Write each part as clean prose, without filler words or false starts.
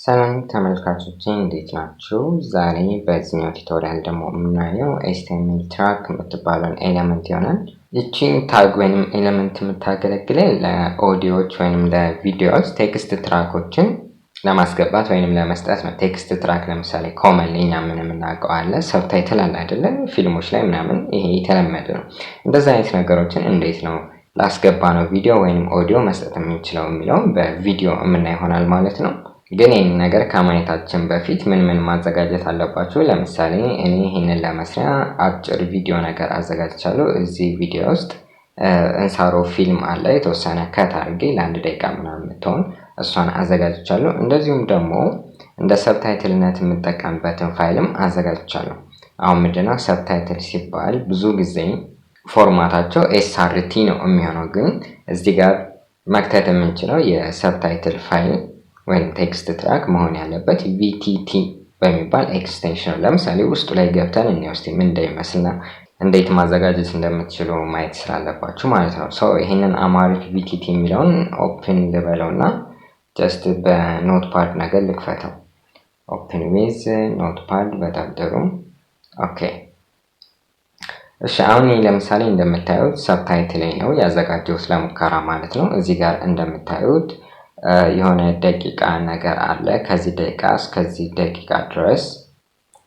ሰላም ተመልካቾቼ እንዴት ናችሁ? ዛሬ በዚህኛው ቱቶሪያል ደግሞ የምናየው HTML ታግ የምትባለውን ኤሌመንት ይሆናል። ይቺ ታግ ወይንም ኤሌመንት የምታገለግለን ለኦዲዮዎች ወይንም ለቪዲዮዎች ቴክስት ትራኮችን ለማስገባት ወይንም ለመስጠት ነው። ቴክስት ትራክ ለምሳሌ ኮመን ለኛ ምን የምናውቀው አለ፣ ሰብታይትል አለ አይደለ? ፊልሞች ላይ ምናምን ይሄ የተለመደ ነው። እንደዛ አይነት ነገሮችን እንዴት ነው ላስገባ ነው ቪዲዮ ወይንም ኦዲዮ መስጠት የምንችለው የሚለው በቪዲዮ የምናይ ይሆናል ማለት ነው። ግን ይሄን ነገር ከማየታችን በፊት ምን ማዘጋጀት አለባችሁ? ለምሳሌ እኔ ይሄንን ለመስሪያ አጭር ቪዲዮ ነገር አዘጋጅቻለሁ። እዚህ ቪዲዮ ውስጥ እንሳሮ ፊልም አለ የተወሰነ ከት አድርጌ ለአንድ ደቂቃ ምናምን የምትሆን እሷን አዘጋጅቻለሁ። እንደዚሁም ደግሞ እንደ ሰብታይትልነት የምጠቀምበትን ፋይልም አዘጋጅቻለሁ። አሁን ምንድነው ሰብታይትል ሲባል ብዙ ጊዜ ፎርማታቸው ኤስአርቲ ነው የሚሆነው፣ ግን እዚህ ጋር መክተት የምንችለው የሰብታይትል ፋይል ወይም ቴክስት ትራክ መሆን ያለበት VTT በሚባል ኤክስቴንሽን። ለምሳሌ ውስጡ ላይ ገብተን እንወስድ ምን እንደሚመስልና እንዴት ማዘጋጀት እንደምትችሉ ማየት ስላለባችሁ ማለት ነው። ሶ ይሄንን አማሪክ VTT የሚለውን ኦፕን ልበለውና ጀስት በኖትፓድ ነገር ልክፈተው። ኦፕን ዊዝ ኖትፓድ በታደሩ ኦኬ። እሺ አሁን ለምሳሌ እንደምታዩት ሰብታይትል ነው ያዘጋጀው ስለሙከራ ማለት ነው። እዚህ ጋር እንደምታዩት የሆነ ደቂቃ ነገር አለ። ከዚህ ደቂቃ እስከዚህ ደቂቃ ድረስ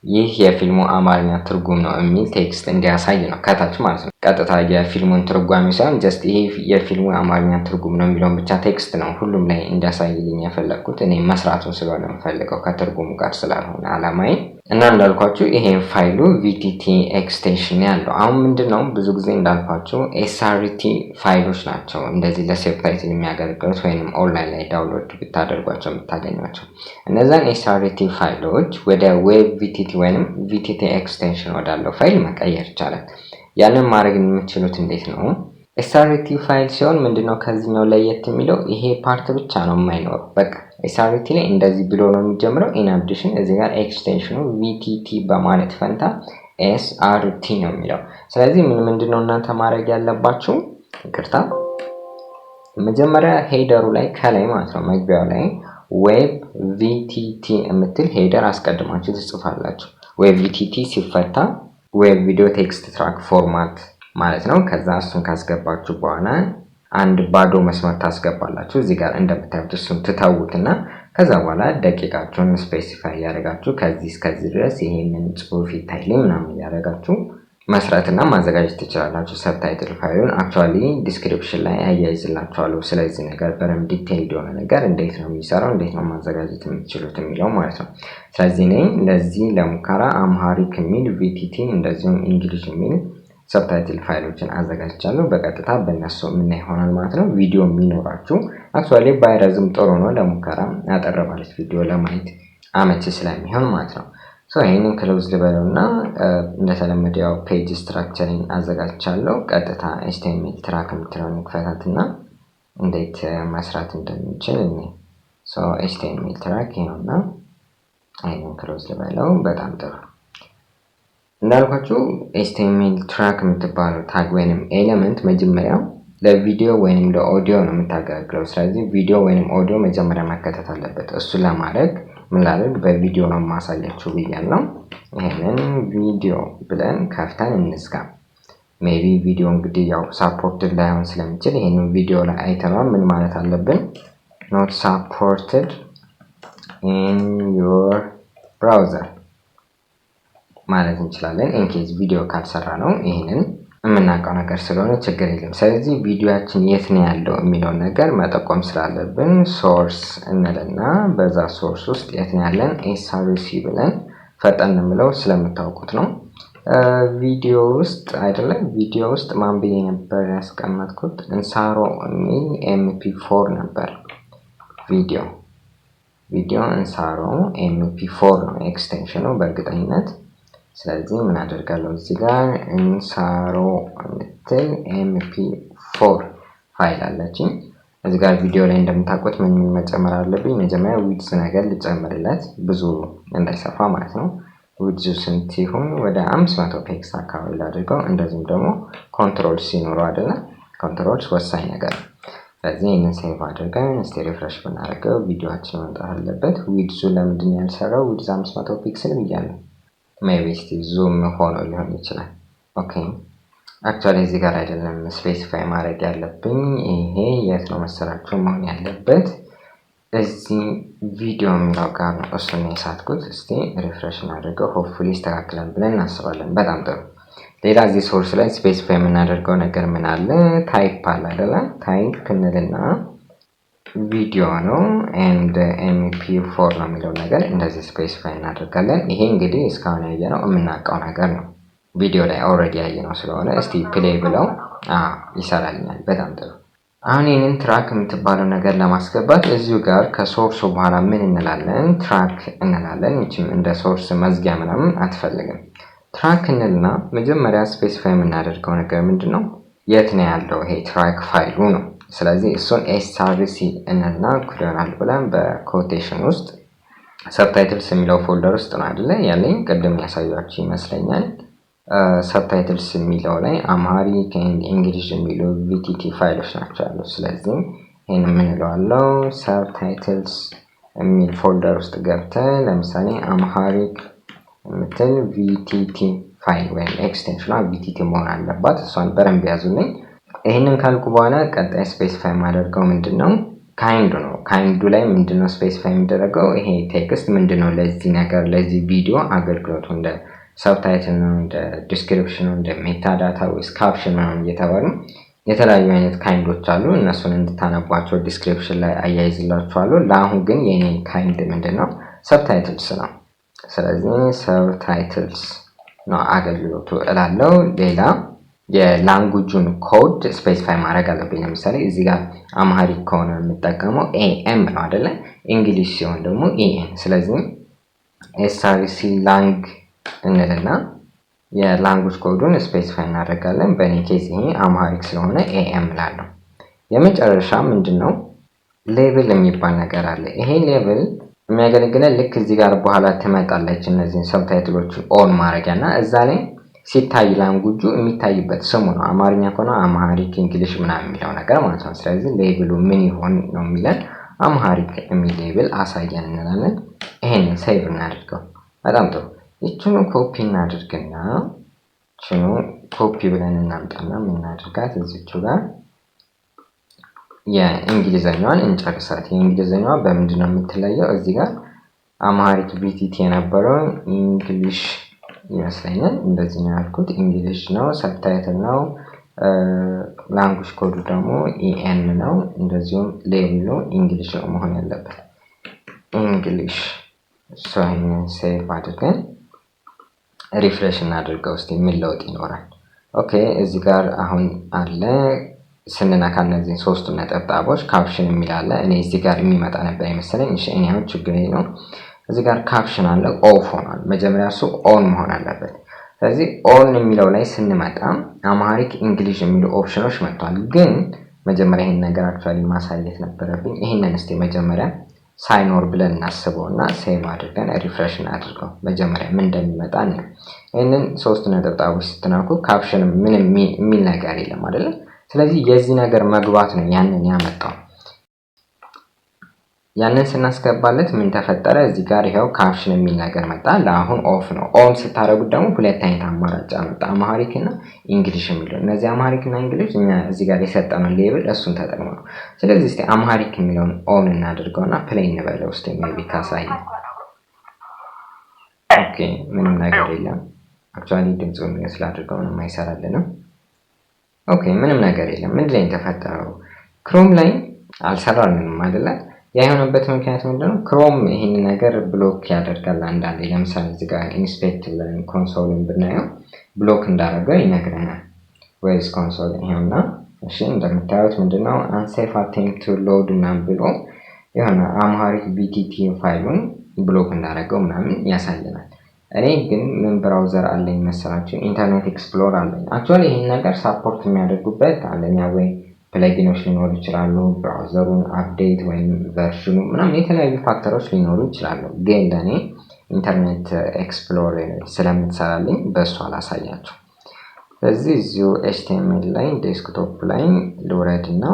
ይህ የፊልሙ አማርኛ ትርጉም ነው የሚል ቴክስት እንዲያሳይ ነው ከታች ማለት ነው። ቀጥታ የፊልሙን ትርጓሜ ሳይሆን ጀስት ይሄ የፊልሙ አማርኛ ትርጉም ነው የሚለውን ብቻ ቴክስት ነው ሁሉም ላይ እንዲያሳይልኝ የፈለኩት። እኔ መስራቱን ስለሆነ የምፈልገው ከትርጉሙ ጋር ስላልሆነ አላማዬ እና እንዳልኳችሁ ይሄን ፋይሉ VTT ኤክስቴንሽን ያለው አሁን ምንድነው ብዙ ጊዜ እንዳልኳችሁ SRT ፋይሎች ናቸው እንደዚህ ለሰብታይትል የሚያገለግሉት ወይንም ኦንላይን ላይ ዳውንሎድ ብታደርጓቸው የምታገኟቸው። እነዛን SRT ፋይሎች ወደ ዌብ VTT ወይንም VTT ኤክስቴንሽን ወዳለው ፋይል መቀየር ይቻላል። ያንን ማድረግ የምትችሉት እንዴት ነው? SRT ፋይል ሲሆን ምንድነው ከዚህኛው ለየት የሚለው ይሄ ፓርት ብቻ ነው የማይኖረው። በቃ SRT ላይ እንደዚህ ብሎ ነው የሚጀምረው። ኢን አዲሽን እዚህ ጋር ኤክስቴንሽኑ VTT በማለት ፈንታ SRT ነው የሚለው። ስለዚህ ምንድነው እናንተ ማድረግ ያለባችሁ? ይቅርታ መጀመሪያ ሄደሩ ላይ ከላይ ማለት ነው መግቢያው ላይ ዌብ VTT የምትል ሄደር አስቀድማችሁ ትጽፋላችሁ። ዌብ VTT ሲፈታ ዌብ ቪዲዮ ቴክስት ትራክ ፎርማት ማለት ነው። ከዛ እሱን ካስገባችሁ በኋላ አንድ ባዶ መስመር ታስገባላችሁ። እዚህ ጋር እንደምታዩት እሱን ትተውትና ከዛ በኋላ ደቂቃችሁን ስፔሲፋይ ያደርጋችሁ ከዚህ እስከዚህ ድረስ ይሄንን ጽሁፍ ይታይልኝ ምናምን ያደርጋችሁ መስራትና ማዘጋጀት ትችላላችሁ። ሰብታይትል ፋይሉን አክቹአሊ ዲስክሪፕሽን ላይ አያይዝላችኋለሁ። ስለዚህ ነገር በደንብ ዲቴይልድ የሆነ ነገር እንዴት ነው የሚሰራው እንዴት ነው ማዘጋጀት የምትችሉት የሚለው ማለት ነው። ስለዚህ እኔ ለዚህ ለሙከራ አምሃሪክ የሚል VTT እንደዚሁም እንግሊሽ የሚል ሰብታይትል ፋይሎችን አዘጋጅቻለሁ። በቀጥታ በእነሱ ምን ይሆናል ማለት ነው ቪዲዮ የሚኖራችሁ አክቹአሊ ባይረዝም ጥሩ ነው ለሙከራ አጠር ባለች ቪዲዮ ለማየት አመቺ ስለሚሆን ማለት ነው። ሶ ይሄንን ክሎዝ ልበለውና እንደተለመደው ፔጅ ስትራክቸሪንግ አዘጋጅቻለሁ። ቀጥታ HTML ትራክ የምትለውን ክፈታትና እንዴት መስራት እንደምንችል እኔ ሶ HTML ትራክ ይሄውና ይሄንን ክሎዝ ልበለው። በጣም ጥሩ እንዳልኳችሁ HTML ትራክ የምትባለው ታግ ወይንም ኤሌመንት መጀመሪያ ለቪዲዮ ወይንም ለኦዲዮ ነው የምታገለግለው። ስለዚህ ቪዲዮ ወይንም ኦዲዮ መጀመሪያ መከተት አለበት። እሱ ለማድረግ ምን ላድርግ? በቪዲዮ ነው ማሳያችሁ ብያለሁ። ይሄንን ቪዲዮ ብለን ከፍተን እንዝጋ። ሜቢ ቪዲዮ እንግዲህ ያው ሳፖርትድ ላይሆን ስለሚችል ይሄንን ቪዲዮ ላይ አይተናል ምን ማለት አለብን? not supported in your browser ማለት እንችላለን። ኢንኬዝ ቪዲዮ ካልሰራ ነው ይሄንን የምናውቀው ነገር ስለሆነ ችግር የለም። ስለዚህ ቪዲዮአችን የት ነው ያለው የሚለው ነገር መጠቆም ስላለብን ሶርስ እንልና በዛ ሶርስ ውስጥ የት ነው ያለን SRC ብለን ፈጠን እንምለው ስለምታውቁት ነው። ቪዲዮ ውስጥ አይደለም ቪዲዮ ውስጥ ማን ብዬ ነበር ያስቀመጥኩት? እንሳሮ የሚል MP4 ነበር። ቪዲዮ እንሳሮ MP4 ነው ኤክስቴንሽኑ በእርግጠኝነት። ስለዚህ ምን አደርጋለሁ እዚህ ጋር እንሳሮ እንትን MP4 ፋይል አለችኝ። እዚህ ጋር ቪዲዮ ላይ እንደምታውቁት ምን መጨመር አለብኝ? መጀመሪያ ዊድዝ ነገር ልጨምርለት ብዙ እንዳይሰፋ ማለት ነው። ዊድዝ ስንት ይሁን? ወደ 500 ፒክስ አካባቢ ላድርገው። እንደዚህም ደግሞ ኮንትሮል ሲኖረው አይደለ? ኮንትሮልስ ወሳኝ ነገር። ስለዚህ ይህንን ሴቭ አድርገን እስቲ ሪፍሬሽ ብናደርገው ቪዲዮአችን መምጣት አለበት። ዊድዙ ለምንድን ነው ያልሰራው? ዊድዝ 500 ፒክስል ብያለሁ። ሜቢ እስቲ ዙም ሆኖ ሊሆን ይችላል። ኦኬ አክቹዋሊ እዚህ ጋር አይደለም ስፔሲፋይ ማድረግ ያለብኝ። ይሄ የት ነው መሰላችሁ መሆን ያለበት? እዚህ ቪዲዮ የሚለው ጋር ነው። እሱን የሳትኩት። እስቲ ሪፍሬሽ እናድርገው። ሆፕፉሊ ይስተካከላል ብለን እናስባለን። በጣም ጥሩ። ሌላ እዚህ ሶርስ ላይ ስፔሲፋይ የምናደርገው ነገር ምን አለ? ታይፕ አለ አይደለ? ታይፕ እንልና ቪዲዮ ነው ኤንድ mp4 ነው የሚለው ነገር እንደዚህ ስፔሲፋይ እናደርጋለን። ይሄ እንግዲህ እስካሁን ያየነው የምናውቀው ነገር ነው። ቪዲዮ ላይ ኦልሬዲ ያየነው ስለሆነ እስቲ ፕሌይ ብለው ይሰራልኛል። በጣም ጥሩ። አሁን ይህንን ትራክ የምትባለው ነገር ለማስገባት እዚሁ ጋር ከሶርሱ በኋላ ምን እንላለን? ትራክ እንላለን። ይችም እንደ ሶርስ መዝጊያ ምናምን አትፈልግም። ትራክ እንልና መጀመሪያ ስፔሲፋይ የምናደርገው ነገር ምንድነው? የት ነው ያለው ይሄ ትራክ ፋይሉ ነው። ስለዚህ እሱን src እንልና ኩሪዮናል ብለን በኮቴሽን ውስጥ ሰብታይትልስ የሚለው ፎልደር ውስጥ ነው አይደለ ያለኝ። ቅድም ያሳያችሁ ይመስለኛል። ሰብታይትልስ የሚለው ላይ አምሃሪክ ኤንድ እንግሊሽ የሚሉ vtt ፋይሎች ናቸው ያሉት። ስለዚህ ይሄን ምን እለዋለሁ? ሰብታይትልስ የሚል ፎልደር ውስጥ ገብተን ለምሳሌ አምሃሪክ ምትል vtt ፋይል ወይም ኤክስቴንሽኗ vtt መሆን አለባት። እሷን በደንብ ያዙልኝ። ይሄንን ካልኩ በኋላ ቀጣይ ስፔሲፋይ ማደርገው ምንድነው? ካይንዱ ነው። ካይንዱ ላይ ምንድነው ስፔሲፋይ የሚደረገው? ይሄ ቴክስት ምንድነው ለዚህ ነገር ለዚህ ቪዲዮ አገልግሎቱ እንደ ሰብታይትል ነው፣ እንደ ዲስክሪፕሽን ነው፣ እንደ ሜታ ዳታ ወይስ ካፕሽን ነው እየተባሉ የተለያዩ አይነት ካይንዶች አሉ። እነሱን እንድታነቧቸው ዲስክሪፕሽን ላይ አያይዝላችኋለሁ። ለአሁን ግን የኔ ካይንድ ምንድነው? ሰብታይትልስ ነው። ስለዚህ ሰብታይትልስ ነው አገልግሎቱ እላለሁ። ሌላ የላንጉጁን ኮድ ስፔሲፋይ ማድረግ አለብኝ። ለምሳሌ እዚህ ጋር አምሃሪክ ከሆነ የምጠቀመው am ነው አይደለ? እንግሊሽ ሲሆን ደግሞ en። ስለዚህ src lang እንልና የላንጉጅ ኮዱን ስፔሲፋይ እናደርጋለን። በእኔ ኬዝ ይሄ አምሃሪክ ስለሆነ am እላለሁ። የመጨረሻ ምንድነው? ሌብል የሚባል ነገር አለ። ይሄ ሌብል የሚያገለግለን ልክ እዚህ ጋር በኋላ ትመጣለች እነዚህን ሰብታይትሎችን ኦን ማድረጊያና እዛ ላይ ሲታይ ላንጉጁ የሚታይበት ስሙ ነው። አማርኛ ከሆነ አምሃሪክ እንግሊሽ ምናምን የሚለው ነገር ማለት ነው። ስለዚህ ሌብሉ ምን ይሆን ነው የሚለን። አምሃሪክ የሚል ሌብል አሳየን እንላለን። ይሄንን ሴቭ እናድርገው። በጣም ጥሩ። ይችኑ ኮፒ እናድርግና ይችኑ ኮፒ ብለን እናምጣና ምን እናድርጋት? እዚቹ ጋር የእንግሊዘኛዋን እንጨርሳት። የእንግሊዘኛዋ በምንድነው የምትለየው? እዚህ ጋር አምሃሪክ vtt የነበረው እንግሊሽ ይመስለኛል። እንደዚህ ነው ያልኩት። እንግሊሽ ነው፣ ሰብታይትል ነው፣ ላንጉጅ ኮዱ ደግሞ en ነው። እንደዚሁም ሌብሉ እንግሊሽ ነው መሆን ያለበት። እንግሊሽ ሶይን ሴቭ አድርገን ሪፍሬሽ እናድርገው። እስቲ ምን ለውጥ ይኖራል? ኦኬ እዚህ ጋር አሁን አለ ስንነካ እነዚህ ሶስቱ ነጠብጣቦች ካፕሽን የሚል አለ። እኔ እዚህ ጋር የሚመጣ ነበር አይመስለኝ። እሺ እኔ አሁን ችግር የለውም። እዚህ ጋር ካፕሽን አለ ኦፍ ሆኗል። መጀመሪያ እሱ ኦን መሆን አለበት። ስለዚህ ኦን የሚለው ላይ ስንመጣ አምሃሪክ እንግሊሽ የሚሉ ኦፕሽኖች መጥቷል። ግን መጀመሪያ ይሄን ነገር አክቹአሊ ማሳየት ነበረብኝ። ይሄንን እስቲ መጀመሪያ ሳይኖር ብለን እናስበውና ሴቭ አድርገን ሪፍሬሽ እናድርገው። መጀመሪያ ምን እንደሚመጣ ነው። ይሄንን ሶስት ነጠብጣቦች ስትነኩ ካፕሽን ምን የሚል ነገር የለም አይደለ? ስለዚህ የዚህ ነገር መግባት ነው ያንን ያመጣው። ያንን ስናስገባለት ምን ተፈጠረ? እዚህ ጋር ይሄው ካፕሽን የሚል ነገር መጣ። ለአሁን ኦፍ ነው። ኦን ስታደርጉት ደግሞ ሁለት አይነት አማራጭ አመጣ፣ አምሃሪክ እና እንግሊሽ የሚለው። እነዚህ አምሃሪክ እና እንግሊሽ እኛ እዚህ ጋር የሰጠነው ሌብል እሱን ተጠቅመው ነው። ስለዚህ እስቲ አምሃሪክ የሚለውን ኦን እናድርገውና ፕሌይ እንበለው እስቲ ሜቢ ካሳየ። ኦኬ ምንም ነገር የለም። አክቹአሊ ድምጹን ስላድርገው ነው የማይሰራልንም። ኦኬ ምንም ነገር የለም። ምንድነው የተፈጠረው? ክሮም ላይ አልሰራልንም አይደለ? የሆነበት ምክንያት ምንድነው? ክሮም ይሄን ነገር ብሎክ ያደርጋል አንዳንዴ። ለምሳሌ እዚህ ጋር ኢንስፔክት ብለን ኮንሶልን ብናየው ብሎክ እንዳደረገው ይነግረናል። ወይስ ኮንሶል ይሄውና። እሺ እንደምታዩት ምንድነው አንሴፍ አቴምፕት ቱ ሎድ ምናምን ብሎ የሆነ አምሃሪክ vtt ፋይሉን ብሎክ እንዳደረገው ምናምን ያሳየናል። እኔ ግን ምን ብራውዘር አለኝ መሰላችሁ? ኢንተርኔት ኤክስፕሎረር አለኝ። አክቹአሊ ይሄን ነገር ሳፖርት የሚያደርጉበት አንደኛ ወይ ፕለጊኖች ሊኖሩ ይችላሉ፣ ብራውዘሩን አፕዴት ወይም ቨርዥኑ ምናምን የተለያዩ ፋክተሮች ሊኖሩ ይችላሉ። ግን ለኔ ኢንተርኔት ኤክስፕሎረር ስለምትሰራልኝ በእሱ አላሳያችሁ። ስለዚህ እዚሁ ኤችቲኤምኤል ላይ ዴስክቶፕ ላይ ልውረድና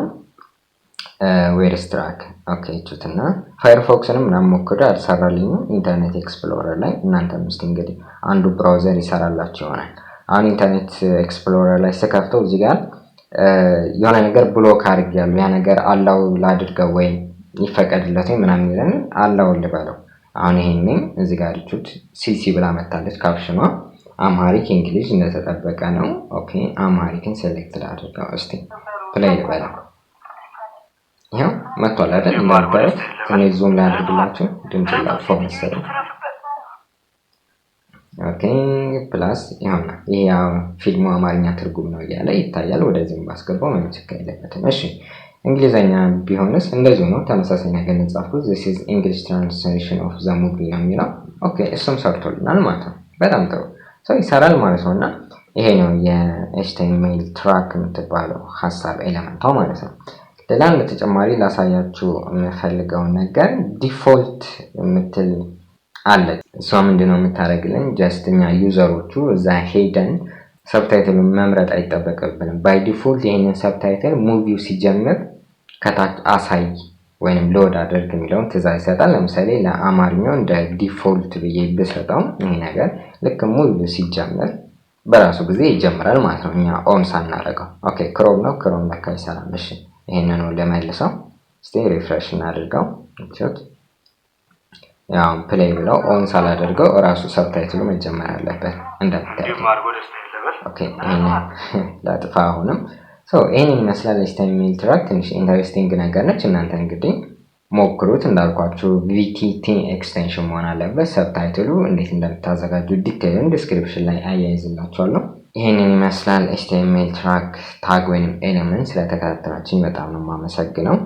ዌርስ ትራክ ኦኬ እቹትና ፋየርፎክስንም ምናምን ሞክሬ አልሰራልኝም ኢንተርኔት ኤክስፕሎረር ላይ እናንተም እስቲ እንግዲህ አንዱ ብራውዘር ይሰራላችሁ ይሆናል አሁን ኢንተርኔት ኤክስፕሎረር ላይ ስከፍተው እዚህ ጋር የሆነ ነገር ብሎክ አድርጌያለሁ ያ ነገር አላው ላድርገው ወይ ይፈቀድለት ወይ ምናምን ይላል አላው ልበለው አሁን ይሄንን እዚህ ጋር እቹት ሲሲ ብላ መጣለች ካፕሽኗ አማሪክ እንግሊዝ እንደተጠበቀ ነው ኦኬ አማሪክን ሴሌክት ላድርገው እስቲ ፕሌይ ልበለው ያው መጥቷል አይደል እንደምታዩት ትንሽ ዙም ላይ አድርግላችሁ ድምጽ ላጥፋው መሰለኝ ኦኬ ፕላስ ይሆና ይሄ ፊልሙ አማርኛ ትርጉም ነው ያለ ይታያል ወደዚህም ባስገባው ምንም ችግር የለበትም እሺ እንግሊዘኛ ቢሆንስ እንደዚህ ነው ተመሳሳይ ነገር እንጻፍኩት this is English translation of the movie ነው የሚለው ኦኬ እሱም ሰርቶልናል ማለት ነው በጣም ጥሩ ይሰራል ማለት ነውና ይሄ ነው የኤችቲኤምኤል ትራክ የምትባለው ሐሳብ ኤሌመንቷ ማለት ነው ሌላ ለተጨማሪ ላሳያችሁ የምፈልገው ነገር ዲፎልት የምትል አለ እሷ ምንድነው የምታደርግልን ጀስትኛ ዩዘሮቹ እዛ ሄደን ሰብታይትሉን መምረጥ አይጠበቅብንም ባይ ዲፎልት ይሄንን ሰብታይትል ሙቪው ሲጀምር ከታች አሳይ ወይንም ሎድ አድርግ የሚለውን ትዕዛዝ ይሰጣል ለምሳሌ ለአማርኛው እንደ ዲፎልት ብዬ ብሰጠው ይሄ ነገር ልክ ሙቪው ሲጀምር በራሱ ጊዜ ይጀምራል ማለት ነው እኛ ኦን ሳናደርገው ኦኬ ክሮም ነው ክሮም ለካ ይሰራል እሺ ይሄንን ነው ለማይልሰው እስቲ ሪፍሬሽ እናድርገው እቺት ያው ፕሌይ ብለው ኦን ሳላደርገው ራሱ ሰብታይትሉ መጀመር አለበት እንደምታዩት ኦኬ ይሄንን ላጥፋ አሁንም ይሄንን ይመስላል ኤችቲኤምኤል ትራክ ትንሽ ኢንተረስቲንግ ነገር ነች እናንተ እንግዲህ ሞክሩት እንዳልኳችሁ VTT ኤክስቴንሽን መሆን አለበት ሰብታይትሉ እንዴት እንደምታዘጋጁ ዲቴይሉን ዲስክሪፕሽን ላይ አያይዝላችኋለሁ ይሄንን ይመስላል ኤችቲኤምኤል ትራክ ታግ ወይንም ኤሌመንት ስለተከታተላችሁኝ በጣም ነው የማመሰግነው